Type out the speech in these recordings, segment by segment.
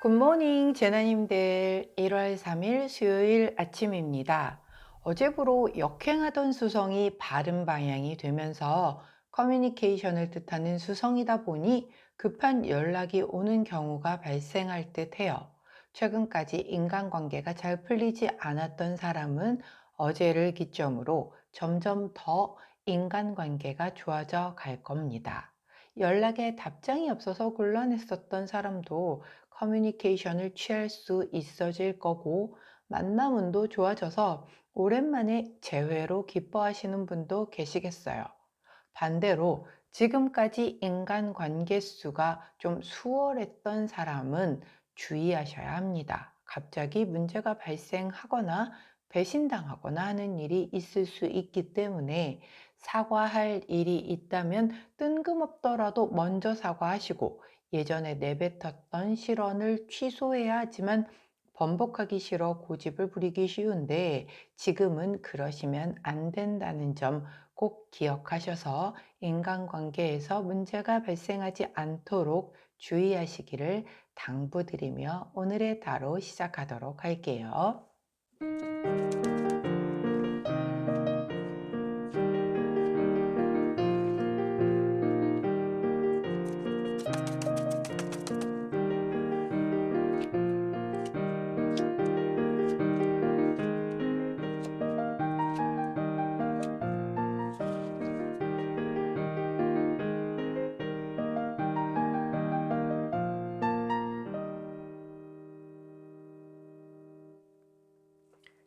굿모닝 제나님들. 1월 3일 수요일 아침입니다. 어제부로 역행하던 수성이 바른 방향이 되면서 커뮤니케이션을 뜻하는 수성이다 보니 급한 연락이 오는 경우가 발생할 듯해요. 최근까지 인간관계가 잘 풀리지 않았던 사람은 어제를 기점으로 점점 더 인간관계가 좋아져 갈 겁니다. 연락에 답장이 없어서 곤란했었던 사람도 커뮤니케이션을 취할 수 있어질 거고, 만남 운도 좋아져서 오랜만에 재회로 기뻐하시는 분도 계시겠어요. 반대로 지금까지 인간관계 수가 좀 수월했던 사람은 주의하셔야 합니다. 갑자기 문제가 발생하거나 배신당하거나 하는 일이 있을 수 있기 때문에, 사과할 일이 있다면 뜬금없더라도 먼저 사과하시고, 예전에 내뱉었던 실언을 취소해야 하지만 번복하기 싫어 고집을 부리기 쉬운데, 지금은 그러시면 안 된다는 점 꼭 기억하셔서 인간관계에서 문제가 발생하지 않도록 주의하시기를 당부드리며 오늘의 타로 시작하도록 할게요.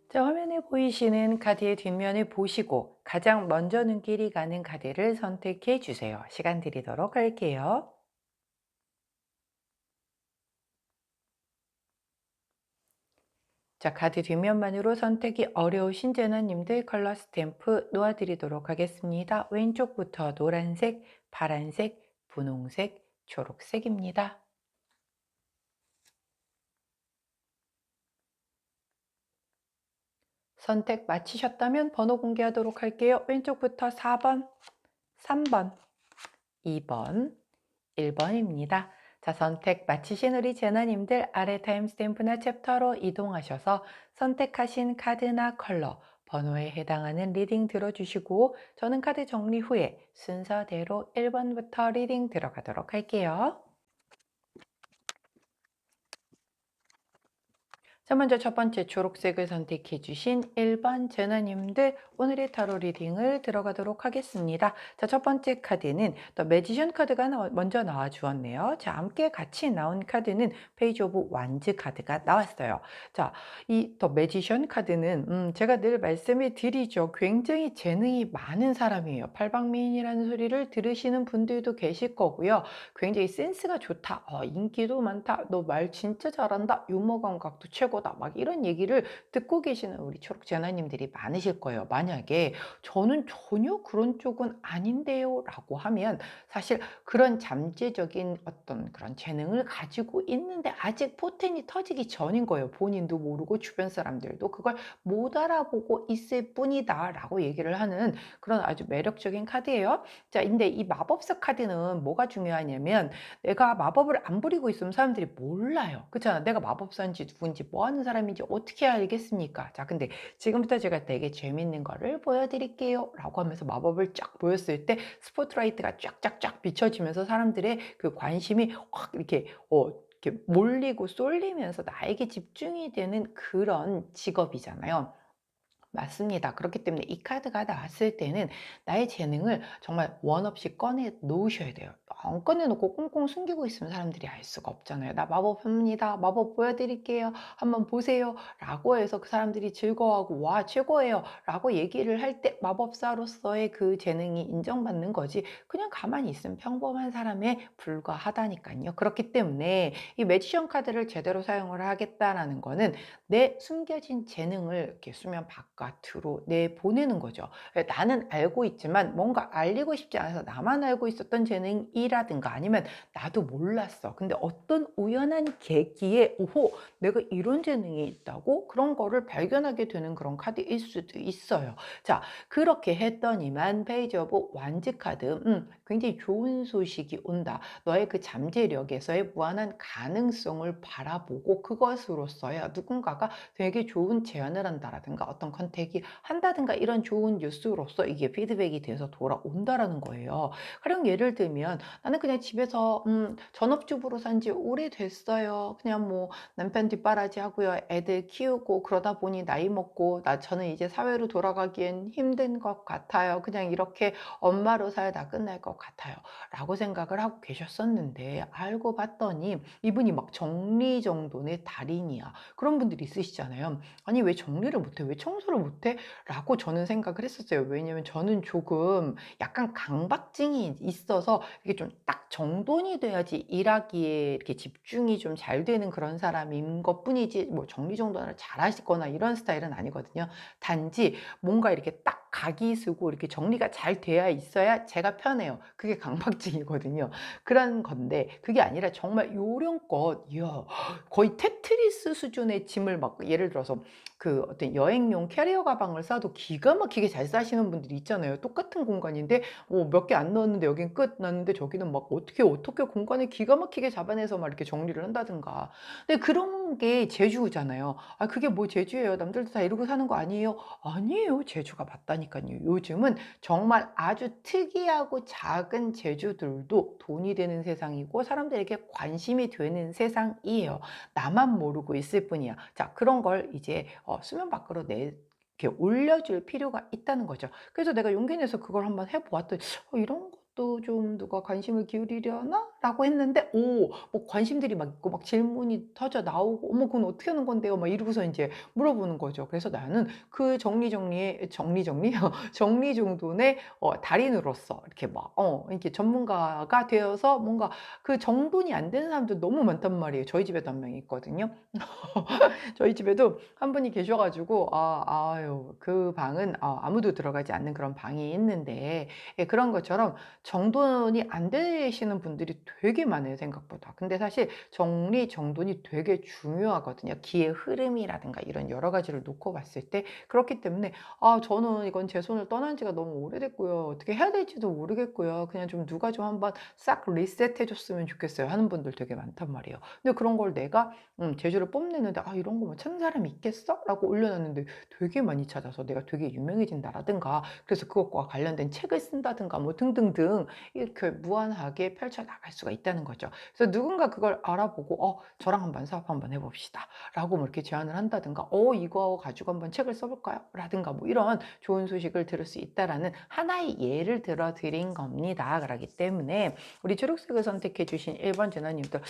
자, 화면에 보이시는 카드의 뒷면을 보시고 가장 먼저 눈길이 가는 카드를 선택해 주세요. 시간 드리도록 할게요. 자, 카드 뒷면만으로 선택이 어려우신 제너님들 컬러 스탬프 놓아드리도록 하겠습니다. 왼쪽부터 노란색, 파란색, 분홍색, 초록색입니다. 선택 마치셨다면 번호 공개하도록 할게요. 왼쪽부터 4번, 3번, 2번, 1번입니다. 자, 선택 마치신 우리 제너님들 아래 타임스탬프나 챕터로 이동하셔서 선택하신 카드나 컬러, 번호에 해당하는 리딩 들어주시고, 저는 카드 정리 후에 순서대로 1번부터 리딩 들어가도록 할게요. 자, 먼저 첫 번째 초록색을 선택해 주신 1번 제너님들 오늘의 타로 리딩을 들어가도록 하겠습니다. 자, 첫 번째 카드는 더 매지션 카드가 먼저 나와 주었네요. 자, 함께 같이 나온 카드는 페이지 오브 완즈 카드가 나왔어요. 자, 이 더 매지션 카드는 제가 늘 말씀을 드리죠. 굉장히 재능이 많은 사람이에요. 팔방미인이라는 소리를 들으시는 분들도 계실 거고요. 굉장히 센스가 좋다, 인기도 많다, 너 말 진짜 잘한다, 유머 감각도 최고다, 막 이런 얘기를 듣고 계시는 우리 초록 제나님들이 많으실 거예요. 만약에 저는 전혀 그런 쪽은 아닌데요 라고 하면, 사실 그런 잠재적인 어떤 그런 재능을 가지고 있는데 아직 포텐이 터지기 전인 거예요. 본인도 모르고 주변 사람들도 그걸 못 알아보고 있을 뿐이다 라고 얘기를 하는 그런 아주 매력적인 카드예요. 자, 근데 이 마법사 카드는 뭐가 중요하냐면, 내가 마법을 안 부리고 있으면 사람들이 몰라요. 그렇잖아. 내가 마법사인지 누군지 뭐 하는 사람인지 어떻게 알겠습니까? 자, 근데 지금부터 제가 되게 재밌는 거를 보여드릴게요 라고 하면서 마법을 쫙 보였을 때 스포트라이트가 쫙쫙쫙 비춰지면서 사람들의 그 관심이 확 이렇게 몰리고 쏠리면서 나에게 집중이 되는 그런 직업이잖아요. 맞습니다. 그렇기 때문에 이 카드가 나왔을 때는 나의 재능을 정말 원 없이 꺼내 놓으셔야 돼요. 안 꺼내 놓고 꽁꽁 숨기고 있으면 사람들이 알 수가 없잖아요. 나 마법합니다. 마법 보여드릴게요. 한번 보세요. 라고 해서 그 사람들이 즐거워하고 와 최고예요 라고 얘기를 할 때 마법사로서의 그 재능이 인정받는 거지, 그냥 가만히 있으면 평범한 사람에 불과하다니까요. 그렇기 때문에 이 매지션 카드를 제대로 사용을 하겠다라는 거는 내 숨겨진 재능을 이렇게 수면 바깥 바깥으로 내보내는 거죠. 나는 알고 있지만 뭔가 알리고 싶지 않아서 나만 알고 있었던 재능이라든가 아니면 나도 몰랐어. 근데 어떤 우연한 계기에 오호, 내가 이런 재능이 있다고 그런 거를 발견하게 되는 그런 카드일 수도 있어요. 자, 그렇게 했더니만 페이지 오브 완즈 카드, 굉장히 좋은 소식이 온다. 너의 그 잠재력에서의 무한한 가능성을 바라보고 그것으로써야 누군가가 되게 좋은 제안을 한다라든가 어떤 컨택이 한다든가 이런 좋은 뉴스로서 이게 피드백이 돼서 돌아온다라는 거예요. 가령 예를 들면 나는 그냥 집에서 전업주부로 산지 오래됐어요. 그냥 뭐 남편 뒷바라지 하고요. 애들 키우고 그러다 보니 나이 먹고 저는 이제 사회로 돌아가기엔 힘든 것 같아요. 그냥 이렇게 엄마로 살다 끝날 것 같아요. 라고 생각을 하고 계셨었는데 알고 봤더니 이분이 막 정리정돈의 달인이야. 그런 분들이 있으시잖아요. 아니 왜 정리를 못해? 왜 청소를 못해? 라고 저는 생각을 했었어요. 왜냐면 저는 조금 약간 강박증이 있어서 이게 좀 딱 정돈이 돼야지 일하기에 이렇게 집중이 좀 잘 되는 그런 사람인 것뿐이지 뭐 정리정돈을 잘 하시거나 이런 스타일은 아니거든요. 단지 뭔가 이렇게 딱 각이 쓰고 이렇게 정리가 잘 돼야 있어야 제가 편해요. 그게 강박증이거든요. 그런 건데 그게 아니라 정말 요령껏 이야 거의 테트리스 수준의 짐을 막 예를 들어서 그 어떤 여행용 캐리어 가방을 싸도 기가 막히게 잘 싸시는 분들이 있잖아요. 똑같은 공간인데 몇 개 안 넣었는데 여긴 끝 났는데 저기는 막 어떻게 공간을 기가 막히게 잡아내서 막 이렇게 정리를 한다든가. 근데 그런 게 제주잖아요. 아 그게 뭐 제주예요. 남들도 다 이러고 사는 거 아니에요? 아니에요. 제주가 맞다니까요. 요즘은 정말 아주 특이하고 작은 제주들도 돈이 되는 세상이고 사람들에게 관심이 되는 세상이에요. 나만 모르고 있을 뿐이야. 자, 그런 걸 이제 수면 밖으로 이렇게 올려줄 필요가 있다는 거죠. 그래서 내가 용기 내서 그걸 한번 해보았더니 이런 것도 좀 누가 관심을 기울이려나? 라고 했는데 뭐 관심들이 막 있고 막 질문이 터져 나오고 어머 그건 어떻게 하는 건데요? 막 이러고서 이제 물어보는 거죠. 그래서 나는 그 정리정돈의 달인으로서 이렇게 막 이렇게 전문가가 되어서 뭔가 그 정돈이 안 되는 사람들 너무 많단 말이에요. 저희 집에도 한 명 있거든요. 저희 집에도 한 분이 계셔 가지고 아유 그 방은 아무도 들어가지 않는 그런 방이 있는데 예 그런 것처럼 정돈이 안 되시는 분들이 되게 많아요 생각보다. 근데 사실 정리정돈이 되게 중요하거든요. 기의 흐름이라든가 이런 여러 가지를 놓고 봤을 때 그렇기 때문에 저는 이건 제 손을 떠난 지가 너무 오래됐고요. 어떻게 해야 될지도 모르겠고요. 그냥 좀 누가 좀 한번 싹 리셋해 줬으면 좋겠어요 하는 분들 되게 많단 말이에요. 근데 그런 걸 내가 제주를 뽐내는데 '아 이런 거 뭐 찾는 사람이 있겠어?' 라고 올려놨는데 되게 많이 찾아서 내가 되게 유명해진다라든가 그래서 그것과 관련된 책을 쓴다든가 뭐 등등등 이렇게 무한하게 펼쳐나갈 수가 있다는 거죠. 그래서 누군가 그걸 알아보고 저랑 한번 사업 한번 해 봅시다. 라고 뭐 이렇게 제안을 한다든가 이거 가지고 한번 책을 써 볼까요? 라든가 뭐 이런 좋은 소식을 들을 수 있다라는 하나의 예를 들어 드린 겁니다. 그러기 때문에 우리 초록색을 선택해 주신 1번 제나님들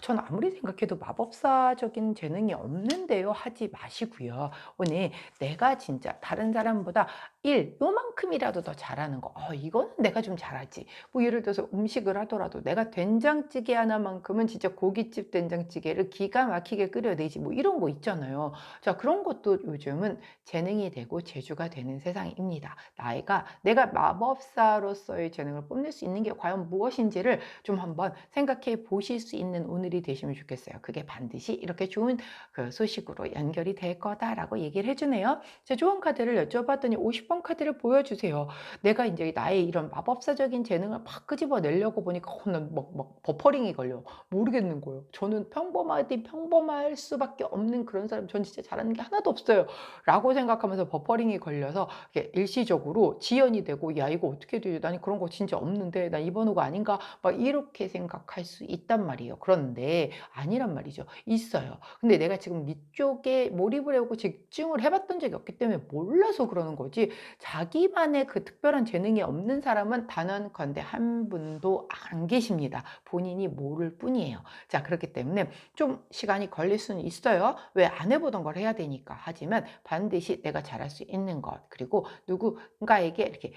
저는 아무리 생각해도 마법사적인 재능이 없는데요 하지 마시고요. 오늘 내가 진짜 다른 사람보다 요만큼이라도 더 잘하는 거 이거는 내가 좀 잘하지. 뭐 예를 들어서 음식을 하더라도 내가 된장찌개 하나만큼은 진짜 고깃집 된장찌개를 기가 막히게 끓여내지 뭐 이런 거 있잖아요. 자 그런 것도 요즘은 재능이 되고 재주가 되는 세상입니다. 내가 마법사로서의 재능을 뽐낼 수 있는 게 과연 무엇인지를 좀 한번 생각해 보실 수 있는 오늘이 되시면 좋겠어요. 그게 반드시 이렇게 좋은 그 소식으로 연결이 될 거다라고 얘기를 해주네요. 제 좋은 카드를 여쭤봤더니 50번 카드를 보여주세요. 내가 이제 나의 이런 마법사적인 재능을 막 끄집어내려고 보니까 막 버퍼링이 걸려. 모르겠는 거예요. 저는 평범할 수밖에 없는 그런 사람, 전 진짜 잘하는 게 하나도 없어요. 라고 생각하면서 버퍼링이 걸려서 일시적으로 지연이 되고 야 이거 어떻게 되지? 난 그런 거 진짜 없는데 나 이번 호가 아닌가? 막 이렇게 생각할 수 있단 말이에요. 그런데 아니란 말이죠. 있어요. 근데 내가 지금 이쪽에 몰입을 해오고 집중을 해봤던 적이 없기 때문에 몰라서 그러는 거지 자기만의 그 특별한 재능이 없는 사람은 단언컨대 한 분도 안 계십니다. 본인이 모를 뿐이에요. 자, 그렇기 때문에 좀 시간이 걸릴 수는 있어요. 왜 안 해보던 걸 해야 되니까. 하지만 반드시 내가 잘할 수 있는 것, 그리고 누군가에게 이렇게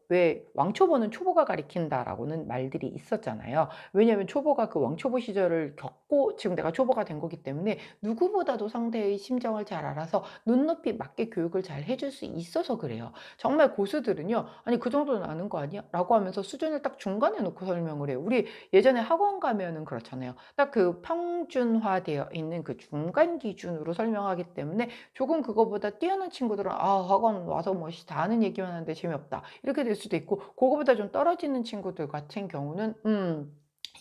왜 왕초보는 초보가 가리킨다라고는 말들이 있었잖아요. 왜냐하면 초보가 그 왕초보 시절을 겪고 지금 내가 초보가 된 거기 때문에 누구보다도 상대의 심정을 잘 알아서 눈높이 맞게 교육을 잘 해줄 수 있어서 그래요. 정말 고수들은요, 아니 그 정도는 아는 거 아니야? 라고 하면서 수준을 딱 중간에 놓고 설명을 해요. 우리 예전에 학원 가면은 그렇잖아요. 딱 그 평준화되어 있는 그 중간 기준으로 설명하기 때문에 조금 그거보다 뛰어난 친구들은 아, 학원 와서 뭐 다 아는 얘기만 하는데 재미없다, 이렇게 될 수도 있고, 그거보다 좀 떨어지는 친구들 같은 경우는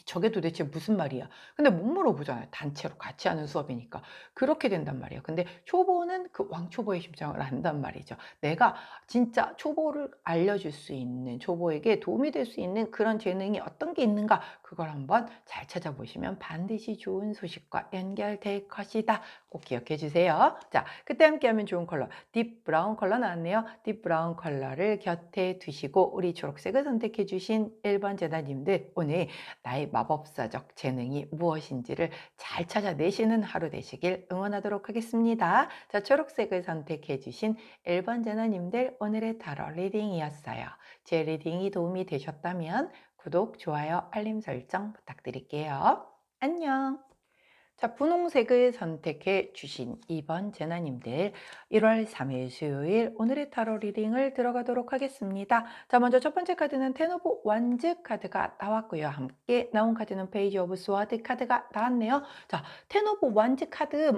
저게 도대체 무슨 말이야? 근데 못 물어보잖아요. 단체로 같이 하는 수업이니까. 그렇게 된단 말이에요. 근데 초보는 그 왕초보의 심정을 안단 말이죠. 내가 진짜 초보를 알려줄 수 있는, 초보에게 도움이 될 수 있는 그런 재능이 어떤 게 있는가, 그걸 한번 잘 찾아보시면 반드시 좋은 소식과 연결될 것이다. 꼭 기억해 주세요. 자, 그때 함께하면 좋은 컬러, 딥 브라운 컬러 나왔네요. 딥 브라운 컬러를 곁에 두시고 우리 초록색을 선택해 주신 1번 재단님들, 오늘 나의 마법사적 재능이 무엇인지를 잘 찾아내시는 하루 되시길 응원하도록 하겠습니다. 자, 초록색을 선택해 주신 1번 재나님들, 오늘의 타로 리딩이었어요. 제 리딩이 도움이 되셨다면 구독, 좋아요, 알림 설정 부탁드릴게요. 안녕. 자, 분홍색을 선택해 주신 2번 재나님들, 1월 3일 수요일 오늘의 타로 리딩을 들어가도록 하겠습니다. 자, 먼저 첫 번째 카드는 텐 오브 완즈 카드가 나왔고요. 함께 나온 카드는 페이지 오브 스와드 카드가 나왔네요. 자, 텐 오브 완즈 카드,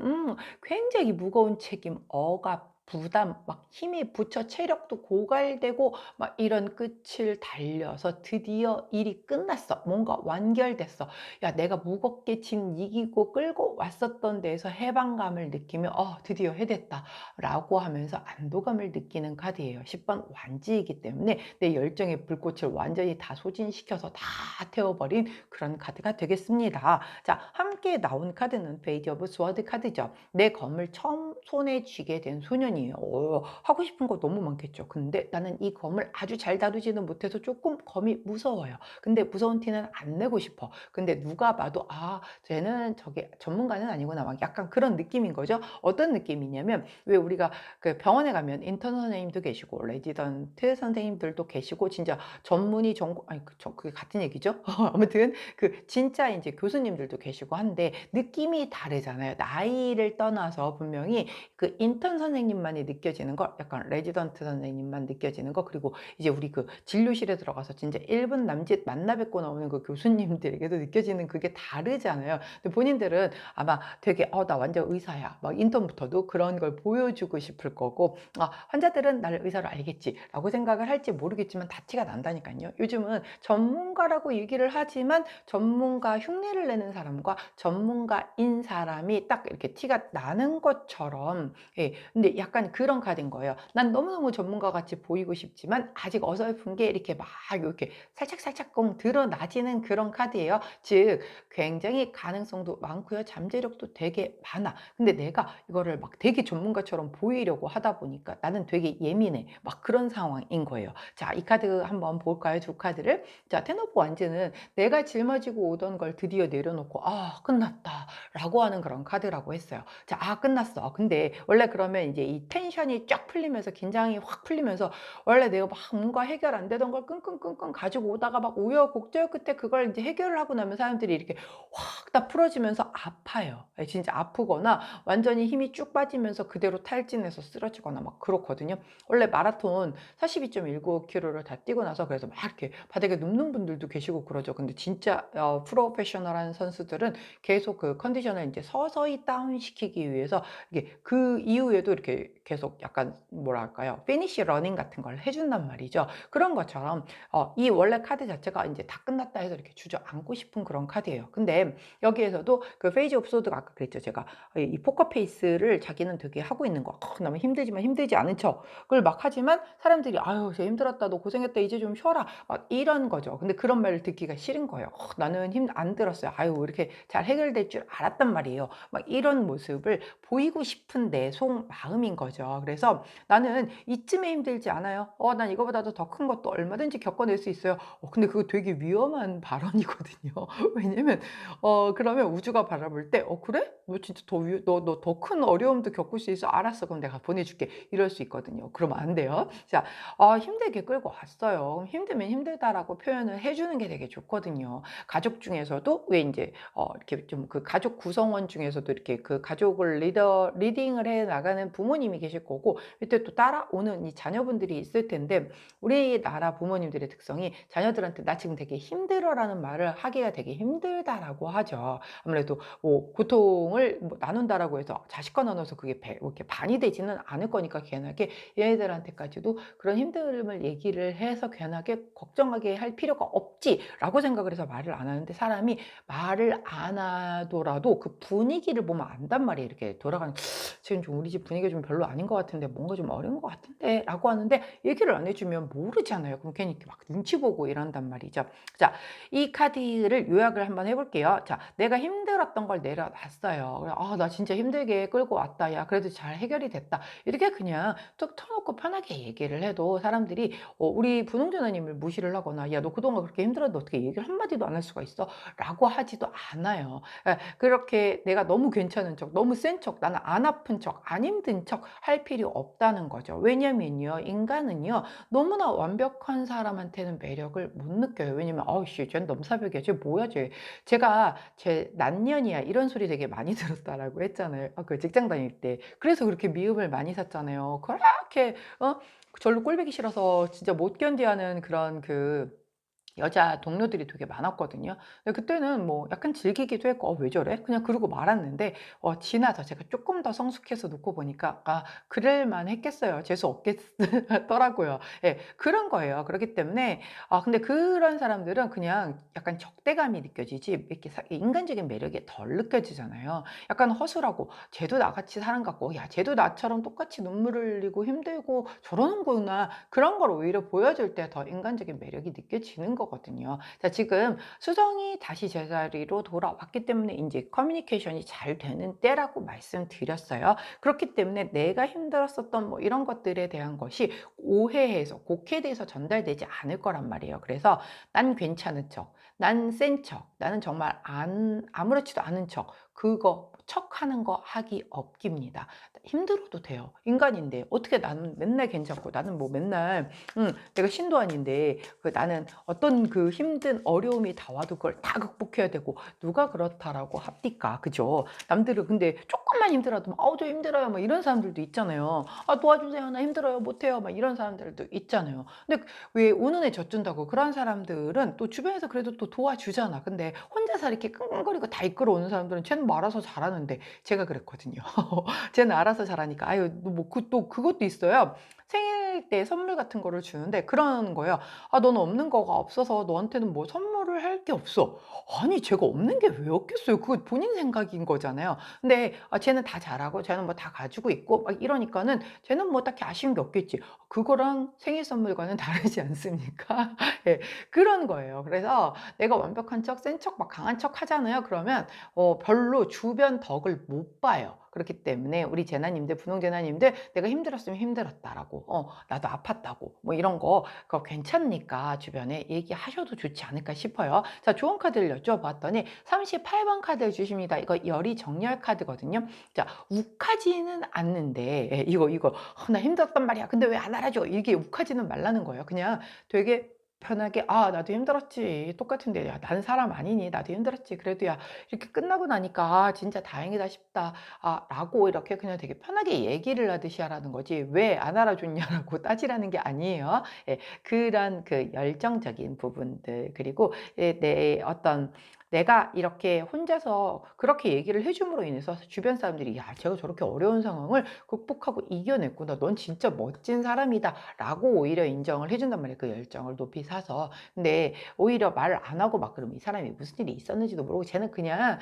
굉장히 무거운 책임, 억압, 부담, 막 힘이 붙여 체력도 고갈되고 막 이런 끝을 달려서 드디어 일이 끝났어. 뭔가 완결됐어. 야, 내가 무겁게 짐 이기고 끌고 왔었던 데에서 해방감을 느끼며 드디어 해냈다 라고 하면서 안도감을 느끼는 카드예요. 10번 완지이기 때문에 내 열정의 불꽃을 완전히 다 소진시켜서 다 태워버린 그런 카드가 되겠습니다. 자, 함께 나온 카드는 페이지 오브 스워드 카드죠. 내 검을 처음 손에 쥐게 된 소년이에요. 하고 싶은 거 너무 많겠죠. 근데 나는 이 검을 아주 잘 다루지는 못해서 조금 검이 무서워요. 근데 무서운 티는 안 내고 싶어. 근데 누가 봐도 아, 쟤는 저게 전문가는 아니구나, 막 약간 그런 느낌인 거죠. 어떤 느낌이냐면, 왜 우리가 그 병원에 가면 인턴 선생님도 계시고 레지던트 선생님들도 계시고 진짜 전문의 전공, 아니 그게 같은 얘기죠. 아무튼 그 진짜 이제 교수님들도 계시고 한데 느낌이 다르잖아요. 나이를 떠나서 분명히 그 인턴 선생님만이 느껴지는 거, 약간 레지던트 선생님만 느껴지는 거, 그리고 이제 우리 그 진료실에 들어가서 진짜 1분 남짓 만나 뵙고 나오는 그 교수님들에게도 느껴지는 그게 다르잖아요. 근데 본인들은 아마 되게 나 완전 의사야, 막 인턴부터도 그런 걸 보여주고 싶을 거고, 환자들은 나를 의사로 알겠지 라고 생각을 할지 모르겠지만 다 티가 난다니까요. 요즘은 전문가라고 얘기를 하지만 전문가 흉내를 내는 사람과 전문가인 사람이 딱 이렇게 티가 나는 것처럼, 예, 근데 약간 그런 카드인 거예요. 난 너무너무 전문가 같이 보이고 싶지만 아직 어설픈 게 이렇게 막 이렇게 살짝살짝 드러나지는 그런 카드예요. 즉 굉장히 가능성도 많고요. 잠재력도 되게 많아. 근데 내가 이거를 막 되게 전문가처럼 보이려고 하다 보니까 나는 되게 예민해. 막 그런 상황인 거예요. 자, 이 카드 한번 볼까요? 두 카드를. 자, 텐 오브 완즈는 내가 짊어지고 오던 걸 드디어 내려놓고 끝났다 라고 하는 그런 카드라고 했어요. 자, 끝났어. 근데 원래 그러면 이제 이 텐션이 쫙 풀리면서 긴장이 확 풀리면서 원래 내가 막 뭔가 해결 안 되던 걸 끙끙끙끙 가지고 오다가 막 우여곡절 끝에 그걸 이제 해결을 하고 나면 사람들이 이렇게 확 다 풀어지면서 아파요. 예, 진짜 아프거나 완전히 힘이 쭉 빠지면서 그대로 탈진해서 쓰러지거나 막 그렇거든요. 원래 마라톤 42.19km를 다 뛰고 나서 그래서 막 이렇게 바닥에 눕는 분들도 계시고 그러죠. 근데 진짜 프로페셔널한 선수들은 계속 그 컨디션을 이제 서서히 다운시키기 위해서 이게 그 이후에도 이렇게 계속 약간 뭐랄까요, 피니시 러닝 같은 걸 해준단 말이죠. 그런 것처럼 이 원래 카드 자체가 이제 다 끝났다 해서 이렇게 주저앉고 싶은 그런 카드예요. 근데 여기에서도 그 페이지 오브 소드가 아까 그랬죠. 제가 이 포커 페이스를 자기는 되게 하고 있는 거, 너무 힘들지만 힘들지 않은 척을 막 하지만 사람들이 아유, 쟤 힘들었다, 너 고생했다, 이제 좀 쉬어라, 막 이런 거죠. 근데 그런 말을 듣기가 싫은 거예요. 나는 힘 안 들었어요. 아유, 이렇게 잘 해결될 줄 알았단 말이에요. 막 이런 모습을 보이고 싶은 내 속마음인 거죠. 거죠. 그래서 "나는 이쯤에 힘들지 않아요. 난 이거보다도 더 큰 것도 얼마든지 겪어낼 수 있어요." 근데 그거 되게 위험한 발언이거든요. 왜냐면 그러면 우주가 바라볼 때 그래? 너 진짜 너 더 큰 어려움도 겪을 수 있어? 알았어. 그럼 내가 보내 줄게." 이럴 수 있거든요. 그러면 안 돼요. 자, 힘들게 끌고 왔어요. 그럼 "힘들면 힘들다."라고 표현을 해 주는 게 되게 좋거든요. 가족 중에서도 왜 인제 이렇게 좀 그 가족 구성원 중에서도 이렇게 그 가족을 리딩을 해 나가는 부모님이 계실 거고, 밑에 또 따라오는 이 자녀분들이 있을 텐데, 우리나라 부모님들의 특성이 자녀들한테 "나 지금 되게 힘들어."라는 말을 하기가 되게 힘들다라고 하죠. 아무래도 뭐 고통을 뭐 나눈다라고 해서 자식과 나눠서 그게 뭐 이렇게 반이 되지는 않을 거니까, 괜하게 얘네들한테까지도 그런 힘듦을 얘기를 해서 괜하게 걱정하게 할 필요가 없지라고 생각을 해서 말을 안 하는데, 사람이 말을 안 하더라도 그 분위기를 보면 안단 말이에요. 이렇게 돌아가는 "지금 좀 우리 집 분위기가 좀 별로 아닌 것 같은데, 뭔가 좀 어려운 것 같은데."라고 하는데, 얘기를 안 해 주면 모르잖아요. 그럼 괜히 이렇게 막 눈치 보고 이런단 말이죠. 자, 이 카드를 요약을 한번 해 볼게요. 자, 내가 힘들었던 걸 내려놨어요. 그래 나 진짜 힘들게 끌고 왔다. 야, 그래도 잘 해결이 됐다." 이렇게 그냥 툭 터놓고 편하게 얘기를 해도 사람들이 우리 분홍전화님을 무시를 하거나 "야, 너 그동안 그렇게 힘들었는데 어떻게 얘기를 한마디도 안 할 수가 있어?" 라고 하지도 않아요. 그렇게 내가 너무 괜찮은 척, 너무 센 척, 나는 안 아픈 척, 안 힘든 척 할 필요 없다는 거죠. 왜냐면요, 인간은요, 너무나 완벽한 사람한테는 매력을 못 느껴요. 왜냐면 "아우 씨 쟤는 넘사벽이야. 쟤 뭐야 쟤. 제가 쟤 난년이야." 이런 소리 되게 많이 들었다라고 했잖아요. 그 직장 다닐 때. 그래서 그렇게 미움을 많이 샀잖아요. 그렇게 절로 꼴보기 싫어서 진짜 못 견디하는 그런 여자 동료들이 되게 많았거든요. 근데 그때는 뭐 약간 즐기기도 했고 '왜 저래?' 그냥 그러고 말았는데, 지나서 제가 쪼끔 더 성숙해서 놓고 보니까 그럴 만했겠어요. 재수 없겠더라고요. 예. 그런 거예요. 그렇기 때문에 근데 그런 사람들은 그냥 약간 적대감이 느껴지지, 이렇게 인간적인 매력이 덜 느껴지잖아요. 약간 허술하고, 쟤도 나같이 사람 같고 '야, 쟤도 나처럼 똑같이 눈물을 흘리고 힘들고 저러는구나.' 그런 걸 오히려 보여줄 때 더 인간적인 매력이 느껴지는 거거든요. 자, 지금 수정이 다시 제자리로 돌아왔기 때문에 인제 커뮤니케이션이 잘 되는 때라고 말씀드렸어요. 그렇기 때문에 내가 힘들었었던 뭐 이런 것들에 대한 것이 오해해서 곡해돼서 전달되지 않을 거란 말이에요. 그래서 난 괜찮은 척, 난 센 척, 나는 정말 아무렇지도 않은 척, 그거 척하는 거 하기 없깁니다. 힘들어도 돼요. 인간인데 어떻게 나는 맨날 괜찮고, 나는 뭐 맨날 내가 신도 아닌데 나는 어떤 그 힘든 어려움이 다 와도 그걸 다 극복해야 되고, 누가 그렇다라고 합니까? 그죠? 남들은 근데 쪼끔만 힘들어도 막 "아우 저 힘들어요." 막 이런 사람들도 있잖아요. "아 도와주세요. 나 힘들어요. 못해요." 막 이런 사람들도 있잖아요. 근데 왜 오는 애 젖준다고, 그런 사람들은 또 주변에서 그래도 또 도와주잖아. 근데 혼자서 이렇게 끙끙거리고 다 이끌어오는 사람들은 쟤는 뭐 알아서 잘하는데, 제가 그랬거든요. 쟤는 알아서 잘하니까. 아유 뭐 또 그것도 있어요. 생일 때 선물 같은 거를 주는데 그러는 거예요. "너는 없는 거가 없어서 너한테는 뭐 선물을 할 게 없어." 아니, 제가 없는 게 왜 없겠어요. 그거 본인 생각인 거잖아요. 근데 쟤는 다 잘하고 쟤는 뭐 다 가지고 있고 막 이러니까는 쟤는 뭐 딱히 아쉬운 게 없겠지. 그거랑 생일 선물과는 다르지 않습니까? 예. 그런 거예요. 그래서 내가 완벽한 척, 센 척, 막 강한 척 하잖아요. 그러면 별로 주변 덕을 못 봐요. 그렇기 때문에 우리 제나님들, 분홍 제나님들, "내가 힘들었으면 힘들었다."라고, "나도 아팠다고." 뭐 이런 거 그거 괜찮으니까 주변에 얘기하셔도 좋지 않을까 싶어요. 자, 좋은 카드를 여쭤봤더니 38번 카드를 주십니다. 이거 열이 정렬 카드거든요. 자, 욱하지는 않는데, 예, 이거 나 힘들었단 말이야. 근데 왜 안 알아줘?" 이게 욱하지는 말라는 거예요. 그냥 되게 편하게 나도 힘들었지. 똑같은데. 야, 나는 사람 아니니. 나도 힘들었지. 그래도 야, 이렇게 끝나고 나니까 진짜 다행이다 싶다." 라고 이렇게 그냥 되게 편하게 얘기를 하듯이 하라는 거지, 왜 안 알아줬냐라고 따지라는 게 아니에요. 예. 그런 그 열정적인 부분들, 그리고 내 어떤 내가 이렇게 혼자서 그렇게 얘기를 해 줌으로 인해서 주변 사람들이 '야, 제가 저렇게 어려운 상황을 극복하고 이겨냈구나. 넌 진짜 멋진 사람이다.'라고 오히려 인정을 해 준단 말이에요, 그 열정을 높이 사서. 근데 오히려 말을 안 하고 막 그러면 이 사람이 무슨 일이 있었는지도 모르고, 쟤는 그냥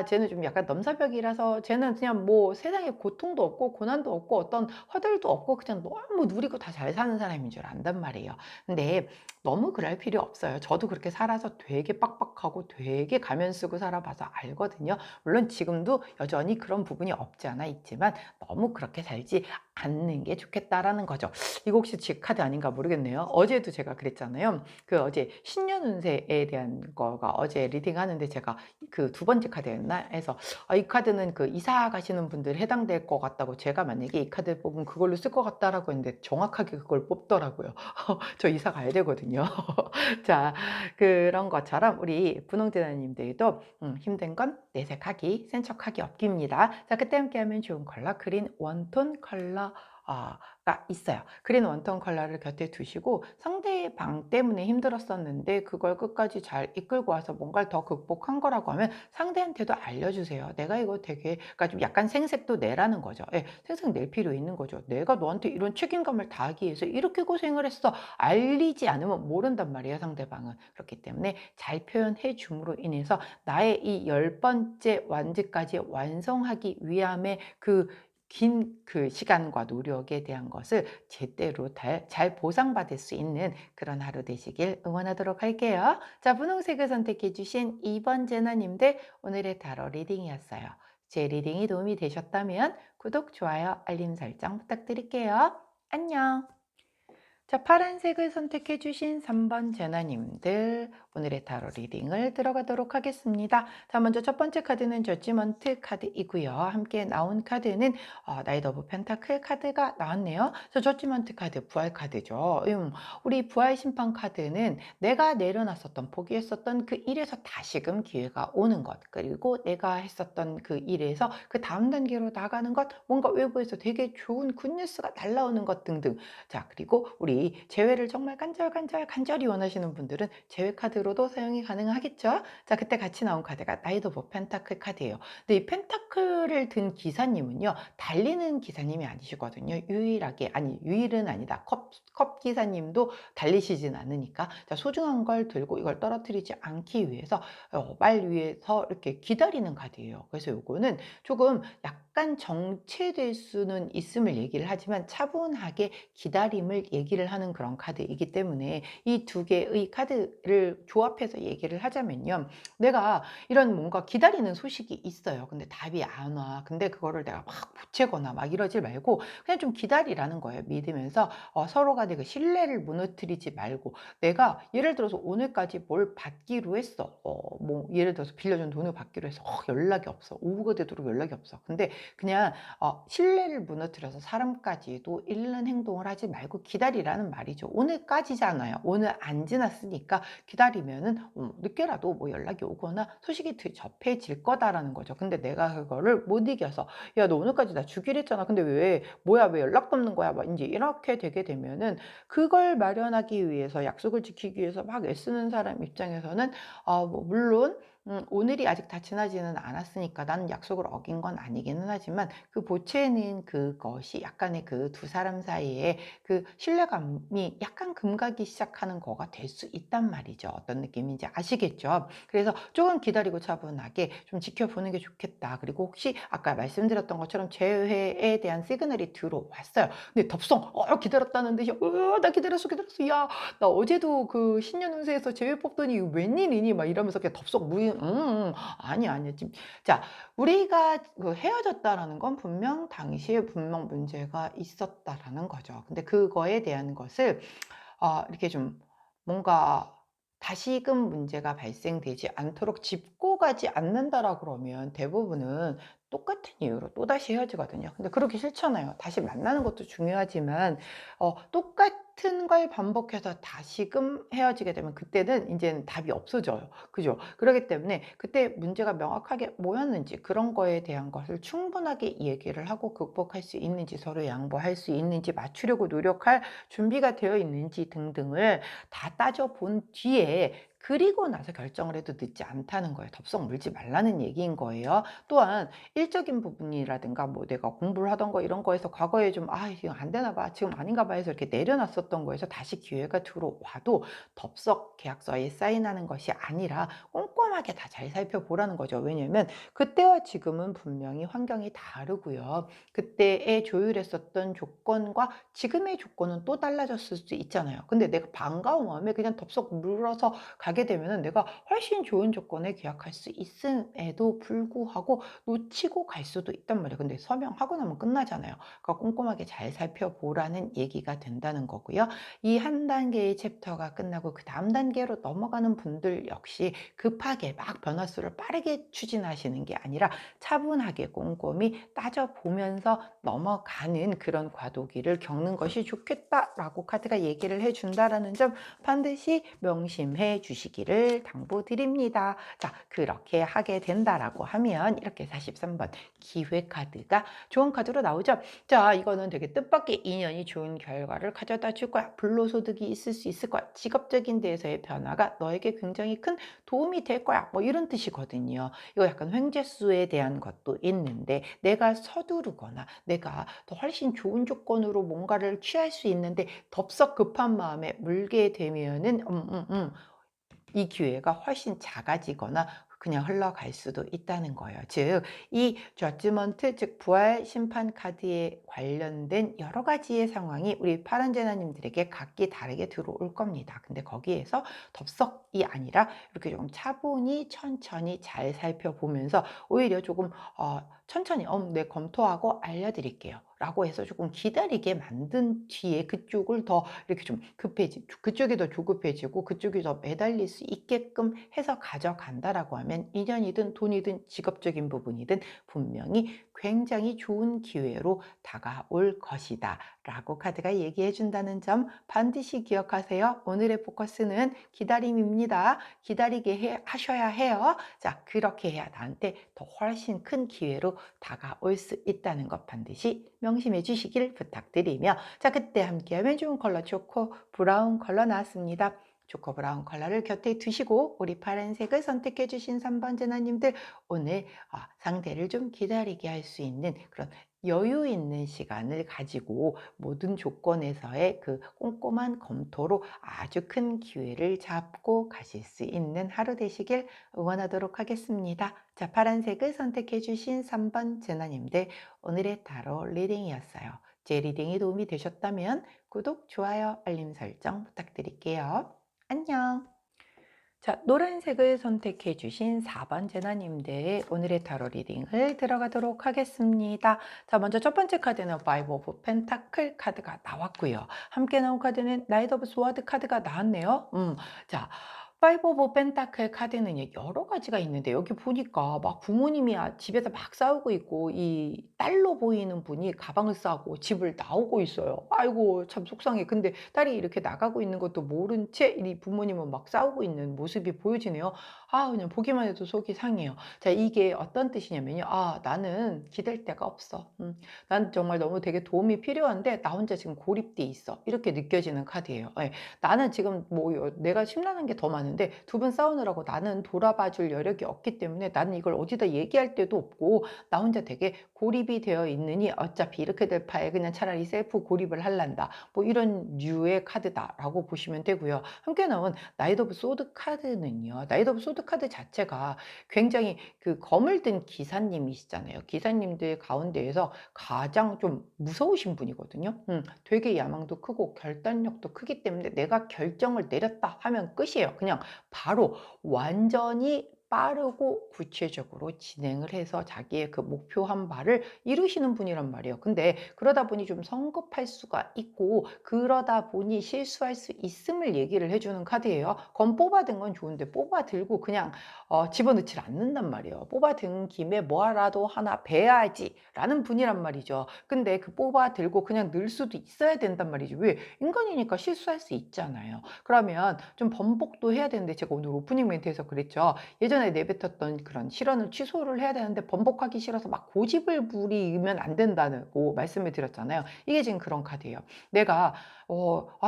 쟤는 좀 약간 넘사벽이라서 쟤는 그냥 뭐 세상에 고통도 없고 고난도 없고 어떤 허들도 없고 그냥 너무 누리고 다 잘 사는 사람인 줄 안단 말이에요. 근데 너무 그럴 필요 없어요. 저도 그렇게 살아서 되게 빡빡하고 되게 가면 쓰고 살아봐서 알거든요. 물론 지금도 여전히 그런 부분이 없지 않아 있지만, 너무 그렇게 살지 않는 게 좋겠다라는 거죠. 이거 혹시 제 카드 아닌가 모르겠네요. 어제도 제가 그랬잖아요. 그 어제 신년 운세에 대한 거가 어제 리딩하는데 제가 그 두 번째 카드였나 해서 이 카드는 그 이사 가시는 분들 해당될 것 같다고 제가 만약에 이 카드 뽑으면 그걸로 쓸 것 같다라고 했는데 정확하게 그걸 뽑더라고요. 저 이사 가야 되거든요. 자, 그런 것처럼 우리 분홍재단님들도 힘든 건 내색하기, 센 척하기 없기입니다. 자, 그때 함께하면 좋은 컬러 그린 원톤 컬러 가 있어요. 그린 원톤 컬러를 곁에 두시고 상대방 때문에 힘들었었는데 그걸 끝까지 잘 이끌고 와서 뭔가를 더 극복한 거라고 하면 상대한테도 알려주세요. 내가 이거 되게 그러니까 좀 약간 생색도 내라는 거죠. 예, 생색 낼 필요 있는 거죠. 내가 너한테 이런 책임감을 다하기 위해서 이렇게 고생을 했어. 알리지 않으면 모른단 말이에요, 상대방은. 그렇기 때문에 잘 표현해 줌으로 인해서 나의 이 10번째 완즈까지 완성하기 위함의 그 긴 그 시간과 노력에 대한 것을 제대로 잘 보상받을 수 있는 그런 하루 되시길 응원하도록 할게요. 자, 분홍색을 선택해 주신 2번 제나님들 오늘의 타로 리딩이었어요. 제 리딩이 도움이 되셨다면 구독, 좋아요, 알림 설정 부탁드릴게요. 안녕. 자, 파란색을 선택해 주신 3번 제나님들 오늘의 타로 리딩을 들어가도록 하겠습니다. 자, 먼저 첫 번째 카드는 저지먼트 카드이고요. 함께 나온 카드는 나이트 오브 펜타클 카드가 나왔네요. 저지먼트 카드, 부활 카드죠. 우리 부활 심판 카드는 내가 내려놨었던, 포기했었던 그 일에서 다시금 기회가 오는 것, 그리고 내가 했었던 그 일에서 그 다음 단계로 나가는 것, 뭔가 외부에서 되게 좋은 굿뉴스가 날라오는 것 등등. 자, 그리고 우리 제외를 정말 간절히 원하시는 분들은 제외 카드로도 사용이 가능하겠죠. 자, 그때 같이 나온 카드가 나이트 오브 펜타클 카드예요. 근데 이 펜타클을 든 기사님은요, 달리는 기사님이 아니시거든요. 유일은 아니다. 컵 기사님도 달리시진 않으니까. 자, 소중한 걸 들고 이걸 떨어뜨리지 않기 위해서 말 위에서 이렇게 기다리는 카드예요. 그래서 요거는 조금 약간 정체될 수는 있음을 얘기를 하지만 차분하게 기다림을 얘기를 하는 그런 카드이기 때문에 이 두 개의 카드를 조합해서 얘기를 하자면요. 내가 이런 뭔가 기다리는 소식이 있어요. 근데 답이 안 와. 근데 그거를 내가 막 보채거나 막 이러지 말고 그냥 좀 기다리라는 거예요. 믿으면서 서로 간에 그 신뢰를 무너뜨리지 말고 내가 예를 들어서 오늘까지 뭘 받기로 했어. 뭐 예를 들어서 빌려준 돈을 받기로 해서 연락이 없어. 오후가 되도록 연락이 없어. 근데 그냥 신뢰를 무너뜨려서 사람까지도 잃는 행동을 하지 말고 기다리라는 말이죠. 오늘까지잖아요. 오늘 안 지났으니까 기다리면은 늦게라도 뭐 연락이 오거나 소식이 접해질 거다라는 거죠. 근데 내가 그거를 못 이겨서 야, 너 오늘까지 나 주기로 했잖아. 근데 왜 뭐야 왜 연락도 없는 거야? 막 이제 이렇게 되게 되면은 그걸 마련하기 위해서 약속을 지키기 위해서 막 애쓰는 사람 입장에서는 뭐 물론 오늘이 아직 다 지나지는 않았으니까 나는 약속을 어긴 건 아니기는 하지만 그 보채는 그것이 약간의 그 두 사람 사이에 그 신뢰감이 약간 금가기 시작하는 거가 될 수 있단 말이죠. 어떤 느낌인지 아시겠죠? 그래서 조금 기다리고 차분하게 좀 지켜보는 게 좋겠다. 그리고 혹시 아까 말씀드렸던 것처럼 재회에 대한 시그널이 들어왔어요. 근데 덥성 기다렸다는 듯이 나 기다렸어 야 나 어제도 그 신년 운세에서 재회 뽑더니 이거 웬일이니 막 이러면서 그냥 덥석 아니야 지금 자 우리가 그 헤어졌다라는 건 당시에 분명 문제가 있었다라는 거죠. 근데 그거에 대한 것을 이렇게 좀 뭔가 다시금 문제가 발생되지 않도록 짚고 가지 않는다라 그러면 대부분은 똑같은 이유로 또다시 헤어지거든요. 근데 그러기 싫잖아요. 다시 만나는 것도 중요하지만 똑같은 걸 반복해서 다시금 헤어지게 되면 그때는 이제는 답이 없어져요. 그죠? 그렇기 때문에 그때 문제가 명확하게 뭐였는지 그런 거에 대한 것을 충분하게 얘기를 하고 극복할 수 있는지 서로 양보할 수 있는지 맞추려고 노력할 준비가 되어 있는지 등등을 다 따져본 뒤에 그리고 나서 결정을 해도 늦지 않다는 거예요. 덥석 물지 말라는 얘기인 거예요. 또한 일적인 부분이라든가 뭐 내가 공부를 하던 거 이런 거에서 과거에 좀 이거 안 되나 봐 지금 아닌가 봐 해서 이렇게 내려놨었던 거에서 다시 기회가 들어와도 덥석 계약서에 사인하는 것이 아니라 꼼꼼하게 다 잘 살펴보라는 거죠. 왜냐면 그때와 지금은 분명히 환경이 다르고요. 그때에 조율했었던 조건과 지금의 조건은 또 달라졌을 수 있잖아요. 근데 내가 반가운 마음에 그냥 덥석 물어서 가게 되면은 내가 훨씬 좋은 조건에 계약할 수 있음에도 불구하고 놓치고 갈 수도 있단 말이에요. 근데 서명하고 나면 끝나잖아요. 그러니까 꼼꼼하게 잘 살펴보라는 얘기가 된다는 거고요. 이 한 단계의 챕터가 끝나고 그다음 단계로 넘어가는 분들 역시 급하게 막 변화수를 빠르게 추진하시는 게 아니라 차분하게 꼼꼼히 따져보면서 넘어가는 그런 과도기를 겪는 것이 좋겠다라고 카드가 얘기를 해준다라는 점 반드시 명심해 주시기를 당부드립니다. 자, 그렇게 하게 된다라고 하면 이렇게 43번 기회 카드가 좋은 카드로 나오죠. 자, 이거는 되게 뜻밖의 인연이 좋은 결과를 가져다 줄 거야. 불로소득이 있을 수 있을 거야. 직업적인 데에서의 변화가 너에게 굉장히 큰 도움이 될 거야. 뭐 이런 뜻이거든요. 이거 약간 횡재수에 대한 것도 있는데 내가 서두르거나 내가 더 훨씬 좋은 조건으로 뭔가를 취할 수 있는데 덥석 급한 마음에 물게 되면은 이 기회가 훨씬 작아지거나 그냥 흘러갈 수도 있다는 거예요. 즉, 이 저지먼트, 즉 부활 심판 카드에 관련된 여러 가지의 상황이 우리 파란 제나님들에게 각기 다르게 들어올 겁니다. 근데 거기에서 덥석이 아니라 이렇게 좀 차분히 천천히 잘 살펴보면서 오히려 조금 천천히 네, 검토하고 알려드릴게요. 라고 해서 조금 기다리게 만든 뒤에 그쪽을 더 이렇게 좀 그쪽이 더 조급해지고 그쪽이 더 매달릴 수 있게끔 해서 가져간다라고 하면 인연이든 돈이든 직업적인 부분이든 분명히 굉장히 좋은 기회로 다가올 것이다 라고 카드가 얘기해 준다는 점 반드시 기억하세요. 오늘의 포커스는 기다림입니다. 기다리게 하셔야 해요. 자, 그렇게 해야 나한테 더 훨씬 큰 기회로 다가올 수 있다는 것 반드시 명심해 주시길 부탁드리며, 자, 그때 함께하면 좋은 컬러 초코 브라운 컬러 나왔습니다. 초코 브라운 컬러를 곁에 두시고 우리 파란색을 선택해 주신 3번 제나님들, 오늘 상대를 좀 기다리게 할 수 있는 그런 여유 있는 시간을 가지고 모든 조건에서의 그 꼼꼼한 검토로 아주 큰 기회를 잡고 가실 수 있는 하루 되시길 응원하도록 하겠습니다. 자, 파란색을 선택해 주신 3번 제나님들, 오늘의 타로 리딩이었어요. 제 리딩이 도움이 되셨다면 구독, 좋아요, 알림 설정 부탁드릴게요. 안녕. 자, 노란색을 선택해 주신 4번 제나님들, 오늘의 타로 리딩을 들어가도록 하겠습니다. 자, 먼저 첫 번째 카드는 파이브 오브 펜타클 카드가 나왔고요. 함께 나온 카드는 나이트 오브 스워드 카드가 나왔네요. 자, 파이브 오브 펜타클 카드는 여러 가지가 있는데 여기 보니까 막 부모님이 집에서 막 싸우고 있고 이 딸로 보이는 분이 가방을 싸고 집을 나오고 있어요. 아이고, 참 속상해. 근데 딸이 이렇게 나가고 있는 것도 모른 채 이 부모님은 막 싸우고 있는 모습이 보여지네요. 그냥 보기만 해도 속이 상해요. 자, 이게 어떤 뜻이냐면요. 나는 기댈 데가 없어. 난 정말 너무 되게 도움이 필요한데 나 혼자 지금 고립돼 있어. 이렇게 느껴지는 카드예요. 예. 나는 지금 내가 심란한 게 더 많은데 두 분 싸우느라고 나는 돌아봐 줄 여력이 없기 때문에 나는 이걸 어디다 얘기할 데도 없고 나 혼자 되게 고립이 되어 있느니 어차피 이렇게 될 바에 그냥 차라리 셀프 고립을 할란다. 뭐 이런 류의 카드다라고 보시면 되고요. 함께 나온 나이트 오브 소드 카드는요. 나이트 오브 소드 카드 자체가 굉장히 그 검을 든 기사님이시잖아요. 기사님들 가운데에서 가장 좀 무서우신 분이거든요. 되게 야망도 크고 결단력도 크기 때문에 내가 결정을 내렸다 하면 끝이에요. 그냥 바로 완전히 빠르고 구체적으로 진행을 해서 자기의 그 목표한 바를 이루시는 분이란 말이에요. 근데 그러다 보니 좀 성급할 수가 있고 그러다 보니 실수할 수 있음을 얘기를 해주는 카드예요. 검 뽑아든 건 좋은데 뽑아들고 그냥 집어넣질 않는단 말이에요. 뽑아든 김에 뭐라도 하나 배야지 라는 분이란 말이죠. 근데 그 뽑아들고 그냥 늘 수도 있어야 된단 말이죠. 왜? 인간이니까 실수할 수 있잖아요. 그러면 좀 번복도 해야 되는데 제가 오늘 오프닝 멘트에서 그랬죠. 예전에 내뱉었던 그런 실언을 취소를 해야 되는데 번복하기 싫어서 막 고집을 부리면 안 된다고 말씀을 드렸잖아요. 이게 지금 그런 카드예요. 내가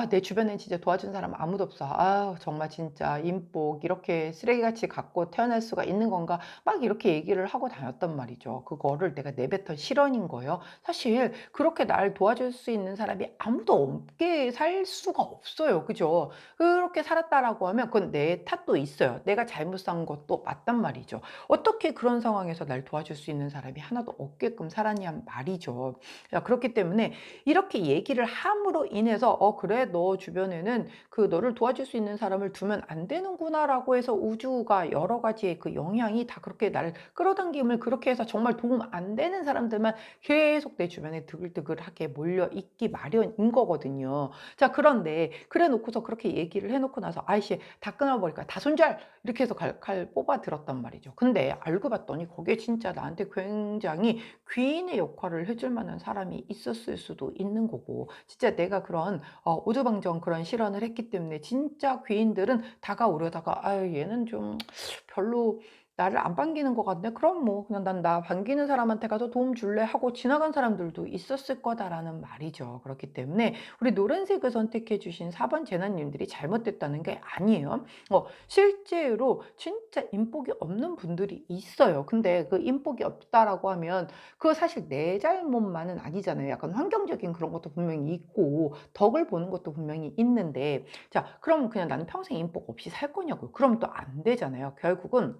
내 주변엔 진짜 도와준 사람 아무도 없어. 정말 진짜 인복 이렇게 쓰레기같이 갖고 태어날 수가 있는 건가? 막 이렇게 얘기를 하고 다녔단 말이죠. 그거를 내가 내뱉은 실언인 거예요. 사실 그렇게 날 도와줄 수 있는 사람이 아무도 없게 살 수가 없어요. 그죠? 그렇게 살았다라고 하면 그건 내 탓도 있어요. 내가 잘못 산 것도 맞단 말이죠. 어떻게 그런 상황에서 날 도와줄 수 있는 사람이 하나도 없게끔 살았냔 말이죠. 자, 그렇기 때문에 이렇게 얘기를 함으로 인해서 그래 너 주변에는 그 너를 도와줄 수 있는 사람을 두면 안 되는구나라고 해서 우주가 여러 가지의 그 영향이 다 그렇게 나를 끌어당김을 그렇게 해서 정말 도움 안 되는 사람들만 계속 내 주변에 드글드글하게 몰려 있기 마련인 거거든요. 자, 그런데 그래 놓고서 그렇게 얘기를 해 놓고 나서 "아이씨 다 끊어 버릴까? 다 손절!" 이렇게 해서 칼 뽑아 들었단 말이죠. 근데 알고 봤더니 거기에 진짜 나한테 굉장히 귀인의 역할을 해줄 만한 사람이 있었을 수도 있는 거고, 진짜 내가 그런 오두방정 그런 실언을 했기 때문에 진짜 귀인들은 다가오려다가 '아유 얘는 좀 별로 나를 안 반기는 것 같네. 그럼 뭐 그냥 난 나 반기는 사람한테 가서 도움 줄래?' 하고 지나간 사람들도 있었을 거다라는 말이죠. 그렇기 때문에 우리 노란색을 선택해 주신 4번 재난님들이 잘못됐다는 게 아니에요. 실제로 진짜 인복이 없는 분들이 있어요. 근데 그 인복이 없다라고 하면 그거 사실 내 잘못만은 아니잖아요. 약간 환경적인 그런 것도 분명히 있고 덕을 보는 것도 분명히 있는데, 자 그럼 그냥 '나는 평생 인복 없이 살 거냐고요?' 그럼 또 안 되잖아요. 결국은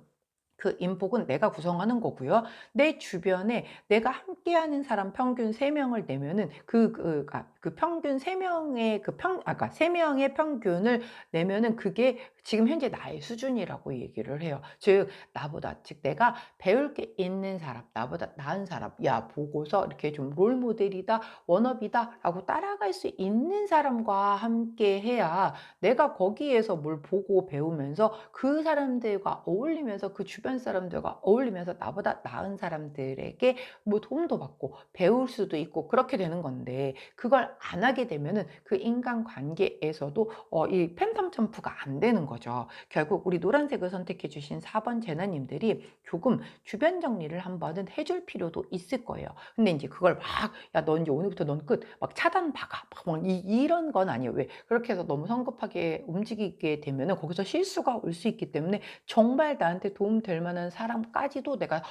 그 인복은 내가 구성하는 거고요. 내 주변에 내가 함께하는 사람 평균 3 명을 내면은 그 평균 3 명의 그러니까 3 명의 평균을 내면은 그게 지금 현재 나의 수준이라고 얘기를 해요. 즉 나보다, 즉 내가 배울 게 있는 사람, 나보다 나은 사람, 야 보고서 이렇게 좀 롤 모델이다, 워너비다라고 따라갈 수 있는 사람과 함께 해야 내가 거기에서 뭘 보고 배우면서 그 사람들과 어울리면서 그 주변 사람들과 어울리면서 나보다 나은 사람들에게 뭐 도움도 받고 배울 수도 있고 그렇게 되는 건데, 그걸 안 하게 되면은 그 인간관계에서도 이 팬텀 점프가 안 되는 거죠. 결국 우리 노란색을 선택해 주신 4번 재나님들이 조금 주변 정리를 한번은 해줄 필요도 있을 거예요. 근데 이제 그걸 막 "야 넌 이제 오늘부터 넌 끝." 막 차단 박아 막 이런 건 아니에요. 왜 그렇게 해서 너무 성급하게 움직이게 되면은 거기서 실수가 올 수 있기 때문에 정말 나한테 도움 될 만한 사람까지도 내가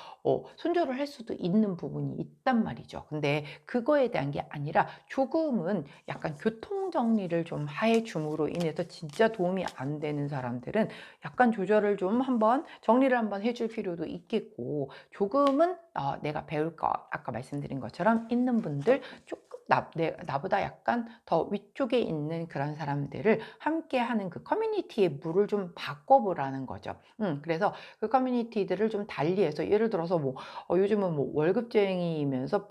손절을 할 수도 있는 부분이 있단 말이죠. 근데 그거에 대한 게 아니라 조금은 약간 교통 정리를 좀 해 줌으로 인해서 진짜 도움이 안 되는 사람들은 약간 조절을 좀 한번 정리를 한번 해줄 필요도 있겠고, 조금은 내가 배울 거 아까 말씀드린 것처럼 있는 분들 조금 나보다 약간 더 위쪽에 있는 그런 사람들을 함께하는 그 커뮤니티의 물을 좀 바꿔보라는 거죠. 그래서 그 커뮤니티들을 좀 달리해서, 예를 들어서 뭐 요즘은 뭐 월급쟁이면서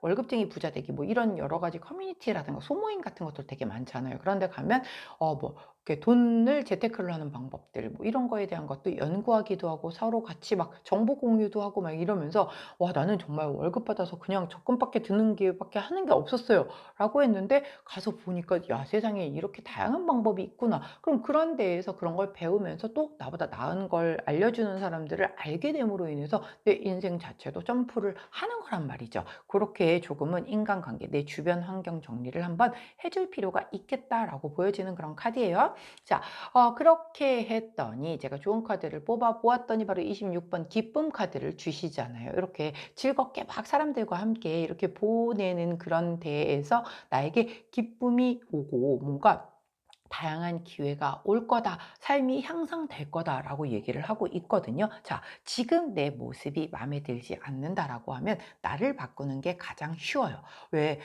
월급쟁이 부자 되기 뭐 이런 여러 가지 커뮤니티라든가 소모임 같은 것들 되게 많잖아요. 그런 데 가면 뭐 이렇게 돈을 재테크를 하는 방법들 뭐 이런 거에 대한 것도 연구하기도 하고 서로 같이 막 정보 공유도 하고 막 이러면서 '와 나는 정말 월급 받아서 그냥 적금밖에 드는 게 밖에 하는 게 없었어요.'라고 했는데 가서 보니까 '야 세상에 이렇게 다양한 방법이 있구나.' 그럼 그런 데에서 그런 걸 배우면서 또 나보다 나은 걸 알려주는 사람들을 알게 됨으로 인해서 내 인생 자체도 점프를 하는 거란 말이죠. 그렇게 조금은 인간관계, 내 주변 환경 정리를 한번 해줄 필요가 있겠다라고 보여지는 그런 카드예요. 자, 그렇게 했더니 제가 좋은 카드를 뽑아 보았더니 바로 26번 기쁨 카드를 주시잖아요. 이렇게 즐겁게 막 사람들과 함께 이렇게 보내는 그런 데에서 나에게 기쁨이 오고 뭔가 다양한 기회가 올 거다. 삶이 향상될 거다라고 얘기를 하고 있거든요. 자, 지금 내 모습이 마음에 들지 않는다라고 하면 나를 바꾸는 게 가장 쉬워요. 왜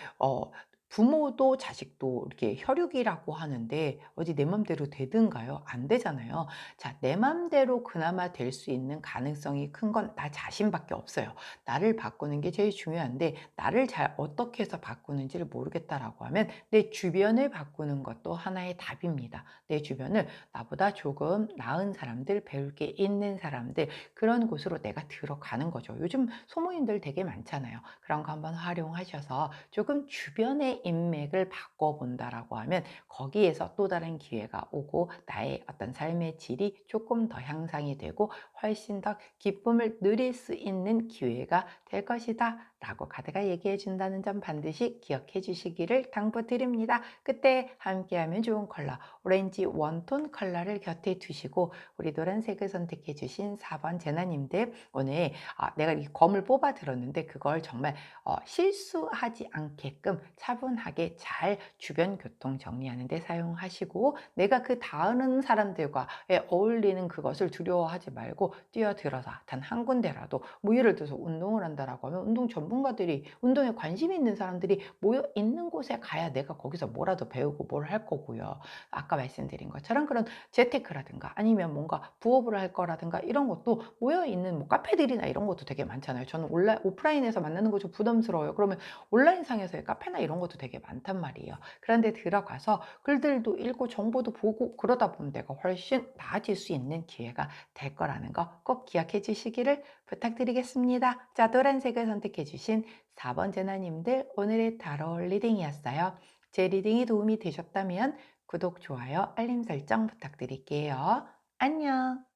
부모도 자식도 이렇게 혈육이라고 하는데 어디 내 맘대로 되든가요? 안 되잖아요. 자, 내 맘대로 그나마 될 수 있는 가능성이 큰 건 나 자신밖에 없어요. 나를 바꾸는 게 제일 중요한데, 나를 잘 어떻게 해서 바꾸는지를 모르겠다라고 하면 내 주변을 바꾸는 것도 하나의 답입니다. 내 주변을 나보다 조금 나은 사람들, 배울 게 있는 사람들, 그런 곳으로 내가 들어가는 거죠. 요즘 소모임들 되게 많잖아요. 그런 거 한번 활용하셔서 조금 주변의 인맥을 바꿔본다라고 하면 거기에서 또 다른 기회가 오고 나의 어떤 삶의 질이 조금 더 향상이 되고 훨씬 더 기쁨을 누릴 수 있는 기회가 될 것이다 라고 카드가 얘기해 준다는 점 반드시 기억해 주시기를 당부드립니다. 그때 함께하면 좋은 컬러, 오렌지 원톤 컬러를 곁에 두시고 우리 노란색을 선택해 주신 4번 제나님들 오늘 내가 이 검을 뽑아 들었는데 그걸 정말 실수하지 않게끔 차분하게 잘 주변 교통 정리하는 데 사용하시고 내가 그 다른 사람들과 어울리는 그것을 두려워하지 말고 뛰어들어서 단 한 군데라도 뭐 예를 들어서 운동을 한다라고 하면 운동 전문가들이 운동에 관심이 있는 사람들이 모여 있는 곳에 가야 내가 거기서 뭐라도 배우고 뭘 할 거고요. 아까 말씀드린 것처럼 그런 재테크라든가 아니면 뭔가 부업을 할 거라든가 이런 것도 모여 있는 뭐 카페들이나 이런 것도 되게 많잖아요. 저는 오프라인에서 만나는 거 좀 부담스러워요. 그러면 온라인상에서의 카페나 이런 것도 되게 많단 말이에요. 그런데 들어가서 글들도 읽고 정보도 보고 그러다 보면 내가 훨씬 나아질 수 있는 기회가 될 거라는 거 꼭 기억해 주시기를 부탁드리겠습니다. 자, 노란색을 선택해 주신 4번 제나님들 오늘의 타로 리딩이었어요. 제 리딩이 도움이 되셨다면 구독, 좋아요, 알림 설정 부탁드릴게요. 안녕!